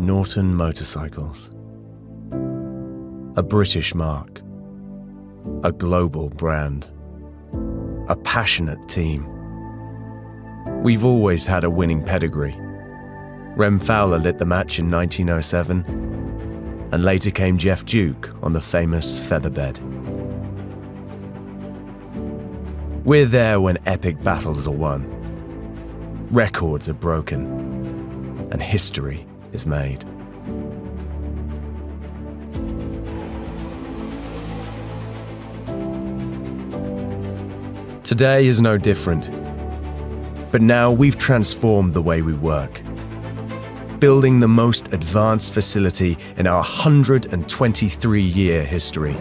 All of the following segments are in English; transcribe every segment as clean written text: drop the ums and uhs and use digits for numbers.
Norton Motorcycles. A British mark. A global brand. A passionate team. We've always had a winning pedigree. Rem Fowler lit the match in 1907, and later came Jeff Duke on the famous Featherbed. We're there when epic battles are won, records are broken, and history is made. Today is no different, but now we've transformed the way we work, building the most advanced facility in our 123-year history.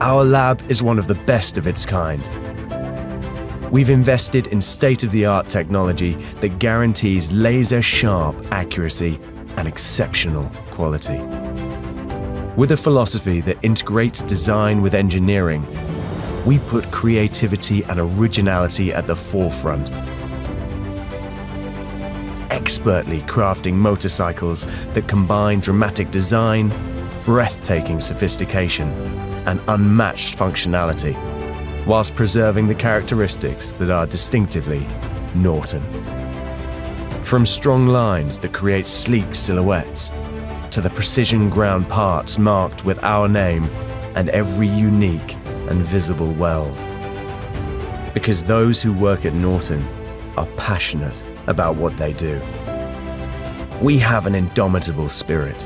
Our lab is one of the best of its kind. We've invested in state-of-the-art technology that guarantees laser-sharp accuracy and exceptional quality. With a philosophy that integrates design with engineering, we put creativity and originality at the forefront, expertly crafting motorcycles that combine dramatic design, breathtaking sophistication, and unmatched functionality, whilst preserving the characteristics that are distinctively Norton. From strong lines that create sleek silhouettes, to the precision ground parts marked with our name and every unique and visible weld. Because those who work at Norton are passionate about what they do. We have an indomitable spirit.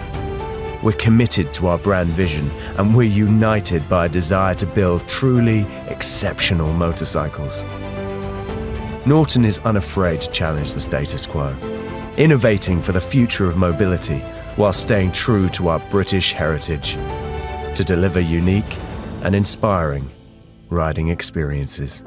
We're committed to our brand vision, and we're united by a desire to build truly exceptional motorcycles. Norton is unafraid to challenge the status quo, innovating for the future of mobility while staying true to our British heritage, to deliver unique and inspiring riding experiences.